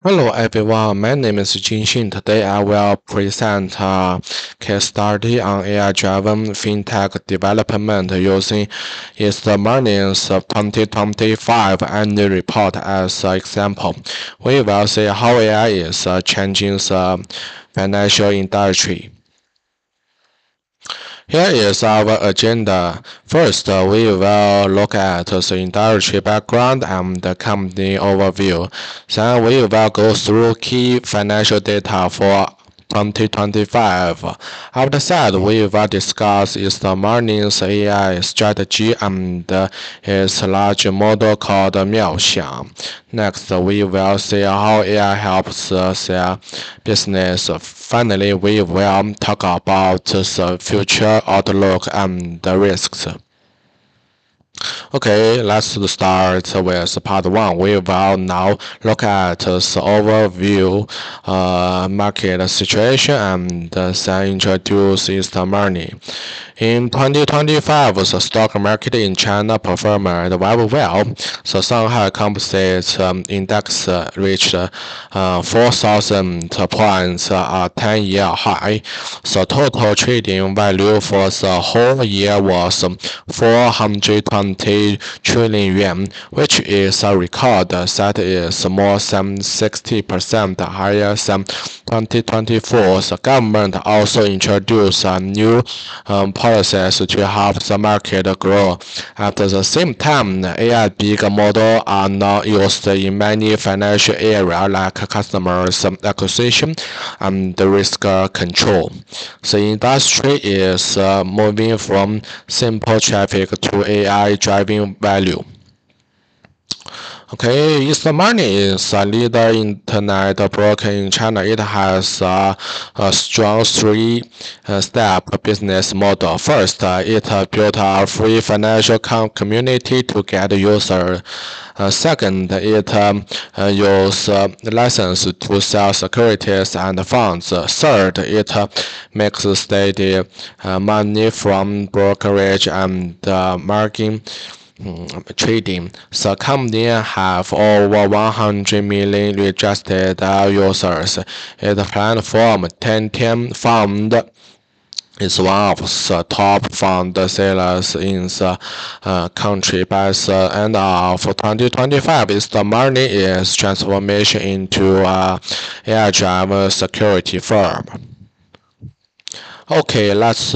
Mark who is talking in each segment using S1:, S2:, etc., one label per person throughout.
S1: Hello everyone, my name is Jinxin. Today I will present a case study on AI-driven fintech development using Eastmoney's 2025 annual report as an example. We will see how AI is changing the financial industry. Here is our agenda. First, we will look at the industry background and the company overview. Then we will go through key financial data for 2025. After that, we will discuss Eastmoney's AI strategy and its large model called Miaoxiang. Next, we will see how AI helps their business. Finally, we will talk about the future outlook and the risks. Okay, let's start with part 1. We will now look at the overview market situation and then introduce Eastmoney. In 2025, the stock market in China performed very well. The Shanghai Composite Index reached 4,000 points, a 10-year high. The total trading value for the whole year was 420 trillion yuan, which is a record that is more than 60% higher than 2024. The government also introduced new policies to help the market grow. At the same time, AI big models are now used in many financial areas like customers acquisition and risk control. The industry is moving from simple traffic to AI driving value. Okay, Eastmoney is a leader internet broker in China. It has a strong three-step business model. First, it built a free financial community to get users. Second, it uses license to sell securities and funds. Third, it makes steady money from brokerage and margin trading. The company have over 100 million registered users. Its platform, Tiantian Fund, is one of the top fund sellers in the country. By the end of 2025, Eastmoney is transformation into a AI-driven security firm. Okay, let's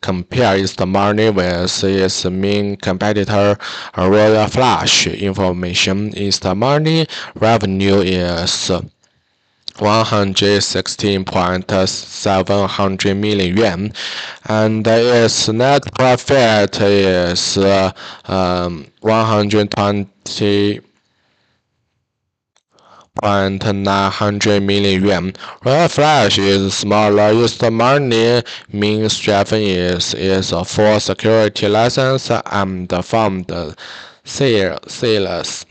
S1: compare Eastmoney with its main competitor, Royal Flush Information. Eastmoney revenue is 116.700 million yuan, and its net profit is 120. 900 million yuan. Royal Flush is smaller. Eastmoney main strength is for security license and fund sales.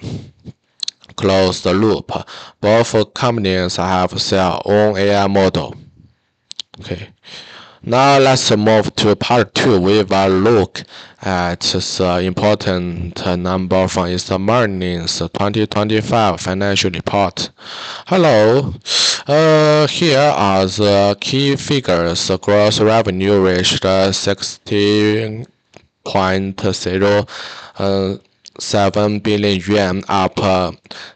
S1: Closed loop. Both companies have their own AI model. Okay. Now let's move to part 2. We will look at the important number from Eastmoney's 2025 financial report. Hello. Here are the key figures. The gross revenue reached 60.07 billion yuan, up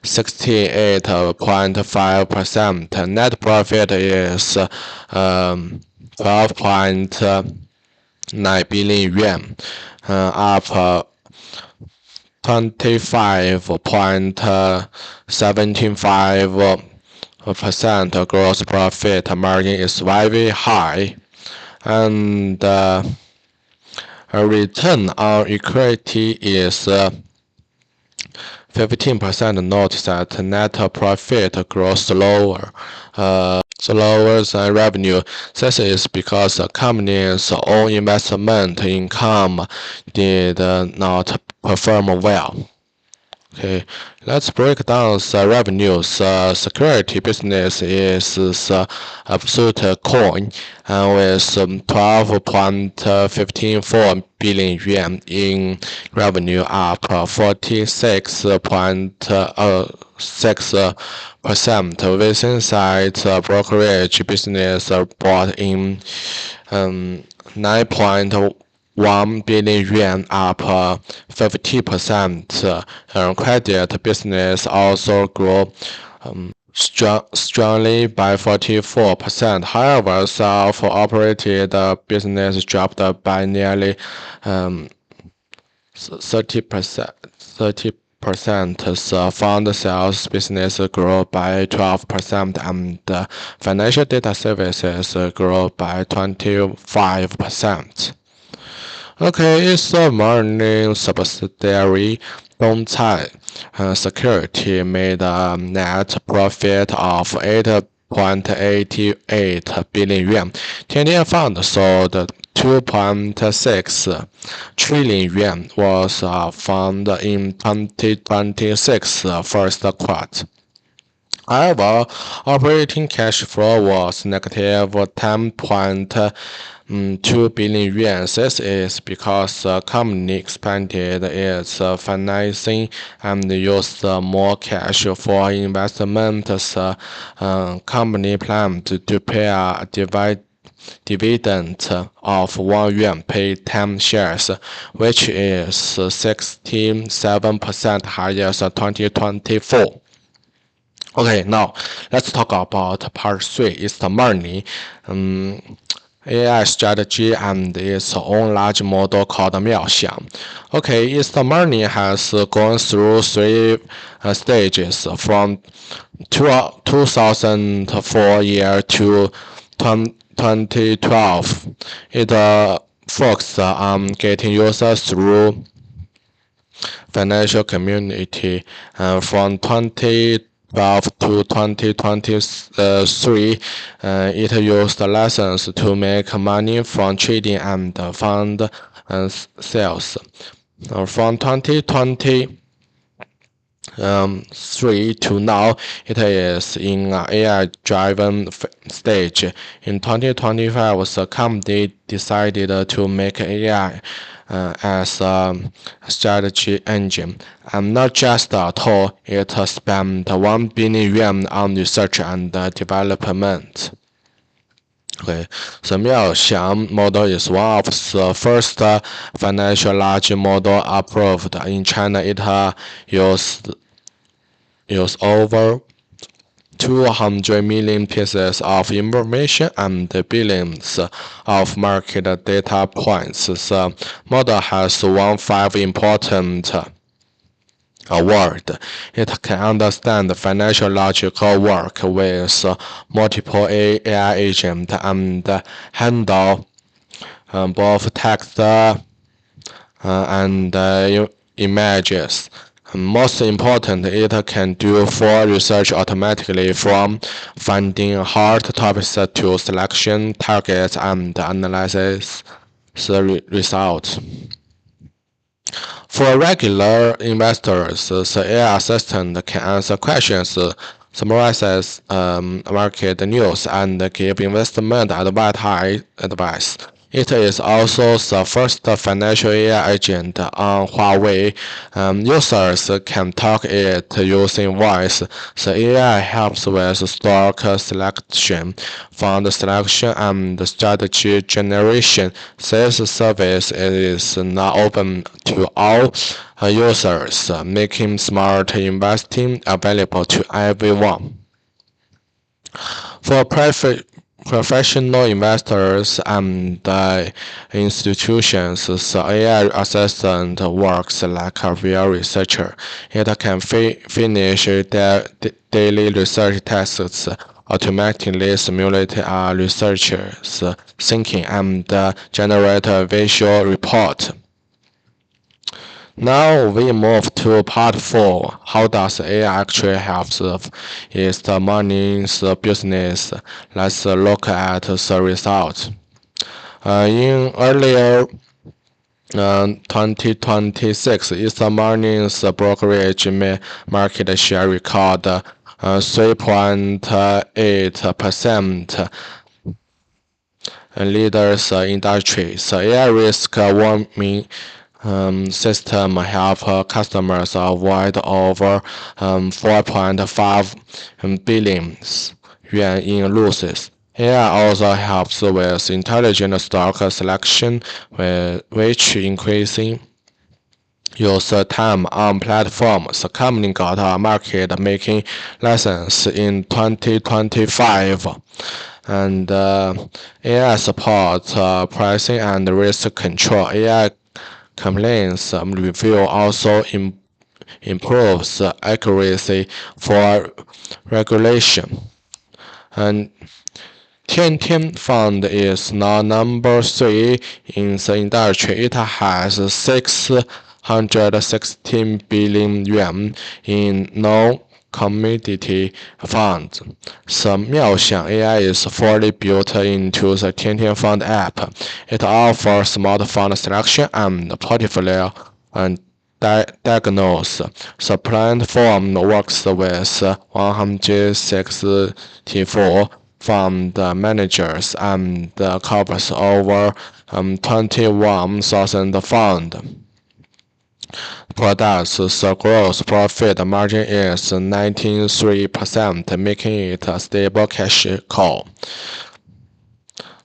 S1: 68.5%. Net profit is 12.9 billion yuan, up 25.75%. Gross profit margin is very high, and return on equity is 15%. Note that net profit grows slower than revenue. This is because the company's own investment income did not perform well. Okay, let's break down the revenues. Security business is the absolute coin, with 12.154 billion yuan in revenue, up 46.6%. Within that, brokerage business brought in 9.1 billion yuan, up 50%. Credit business also grew strongly by 44%. However, self-operated business dropped by nearly 30%. 30%. The fund sales business grew by 12%, and financial data services grew by 25%. Okay, Eastmoney subsidiary Dongcai Security made a net profit of 8.88 billion yuan. Tiandian Fund sold 2.6 trillion yuan was found in 2026 first quarter. However, operating cash flow was negative 10.2 billion yuan. This is because the company expanded its financing and used more cash for investments. The company planned to pay a dividend of 1 yuan per 10 shares, which is 67% higher than 2024. Okay, now let's talk about part 3. It's the money, AI strategy and its own large model called Miaoxiang. Okay, Eastmoney has gone through 3 stages from 2004 year to 2012. It focused on getting users through financial community. From 2012 to 2023, it used lessons to make money from trading and fund sales. From 2023 to now, it is in an AI-driven stage. In 2025, the company decided to make AI as a strategy engine, and not just a tool. It spent 1 billion yuan on research and development. Okay, the Miaoxiang model is one of the first financial large model approved in China. It used over 200 million pieces of information and billions of market data points. The model has won 5 important awards. It can understand financial logical work with multiple AI agents and handle both text and images. Most important, it can do full research automatically, from finding hard topics to selection targets and analysis the results. For regular investors, the AI assistant can answer questions, summarizes market news, and give investment advice. It is also the first financial AI agent on Huawei. Users can talk it using voice. The AI helps with stock selection, fund selection, and strategy generation. This service is now open to all users, making smart investing available to everyone. For professional investors and institutions, the AI assistant works like a real researcher. It can finish their daily research tasks, automatically simulate a researcher's thinking, and generate a visual report. Now we move to part 4. How does AI actually help Eastmoney's business? Let's look at the results. In earlier 2026, Eastmoney's brokerage market share record 3.8%. Leaders industries. AI risk warming system help customers avoid over 4.5 billion yuan in losses. AI also helps with intelligent stock selection, which increasing user time on platforms. The company got a market-making license in 2025, and AI supports pricing and risk control. AI complaints review also improves accuracy for regulation. And Tiantian Fund is now number 3 in the industry. It has 616 billion yuan in non-commodity funds. The Miaoxiang AI is fully built into the Tiantian Fund app. It offers smart fund selection and portfolio and diagnose. The platform works with 164 fund managers and covers over 21,000 fund products. The gross profit margin is 93%, making it a stable cash cow.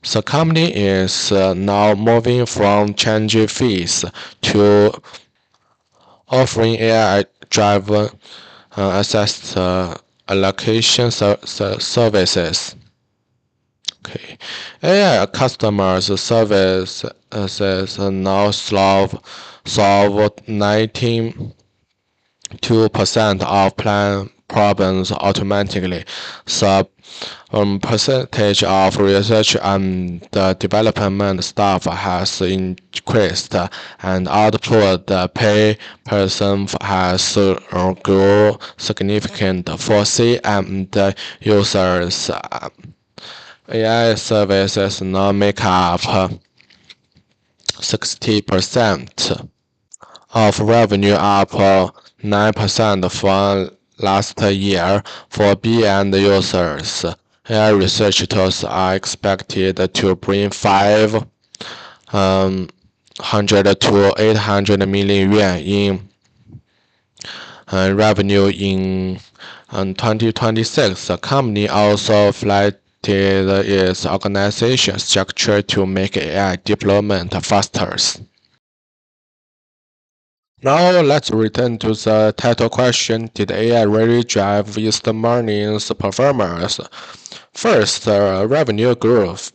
S1: The company is now moving from charging fees to offering AI-driven asset allocation services. Okay, AI customers services now solve 92% of plan problems automatically. The percentage of research and development staff has increased, and output per person has grown significantly. For C and users, AI services now make up 60% of revenue, up 9% from last year. For B-end users, AI research tools are expected to bring 500 to 800 million yuan in revenue in 2026. The company also flattened its organization structure to make AI deployment faster. Now let's return to the title question: did AI really drive Eastmoney's performance? First, revenue growth.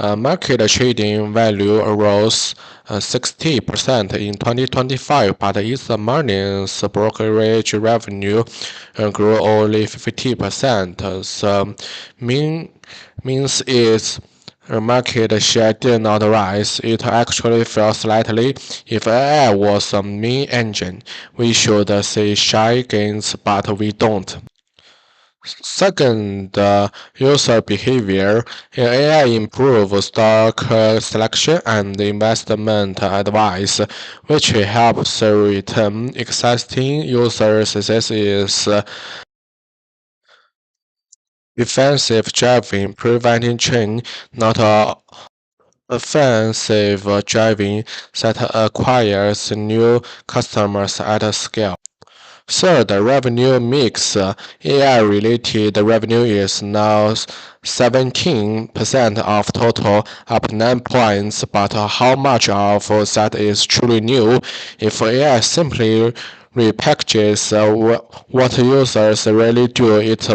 S1: Market trading value rose 60% in 2025, but Eastmoney's brokerage revenue grew only 50%. The means its market share did not rise. It actually fell slightly. If AI was a main engine, we should see share gains, but we don't. Second, user behavior. AI improves stock selection and investment advice, which helps retain existing users. This is defensive driving, preventing churn, not offensive driving that acquires new customers at scale. Third, revenue mix. AI-related revenue is now 17% of total, up 9 points, but how much of that is truly new? If AI simply repackages what users really do, it's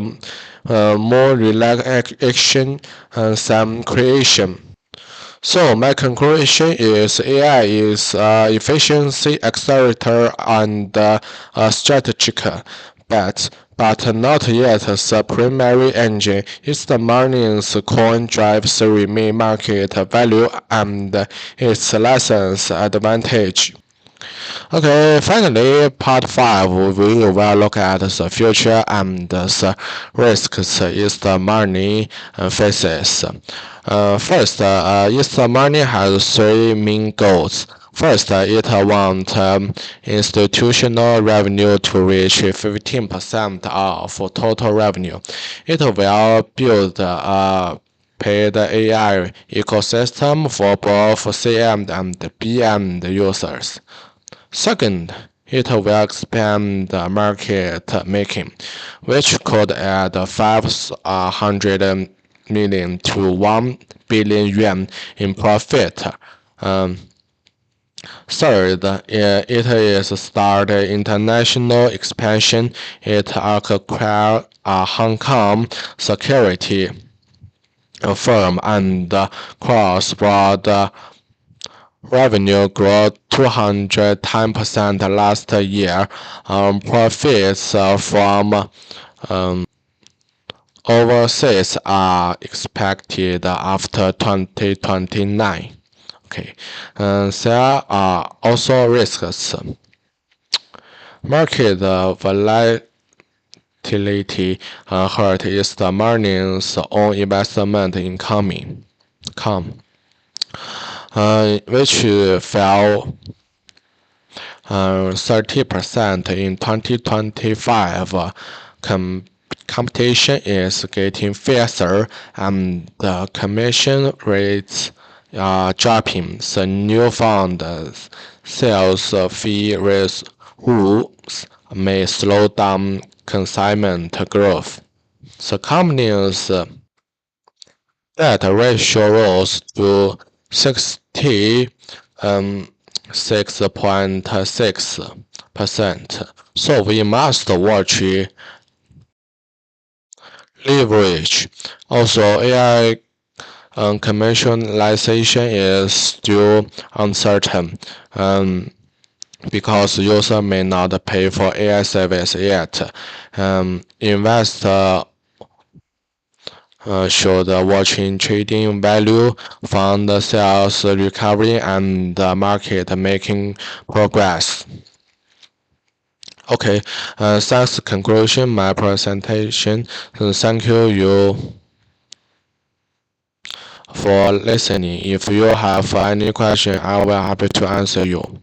S1: more relaxation than creation. So my conclusion is AI is efficiency accelerator and a strategic bet, but not yet the primary engine. Eastmoney's coin drives remain market value and its license advantage. Okay, finally, part 5, we will look at the future and the risks Eastmoney faces. First, Eastmoney has 3 main goals. First, it wants institutional revenue to reach 15% of total revenue. It will build a paid AI ecosystem for both CM and BM users. Second, it will expand the market making, which could add 500 million to 1 billion yuan in profit. Third, it is start international expansion. It acquired a Hong Kong security firm and cross-border revenue grew 210% last year. Profits from overseas are expected after 2029. Okay, there are also risks. Market volatility hurt Eastmoney's own investment income, which fell 30% in 2025. Competition is getting fiercer and the commission rates are dropping. The new fund sales fee rules may slow down consignment growth. The company's debt ratio rose to 66.6%. So we must watch leverage. Also, AI commercialization is still uncertain because users may not pay for AI service yet. Investors should watching trading value, fund sales recovery, and market making progress. Okay, that's conclusion my presentation. Thank you for listening. If you have any question, I will be happy to answer you.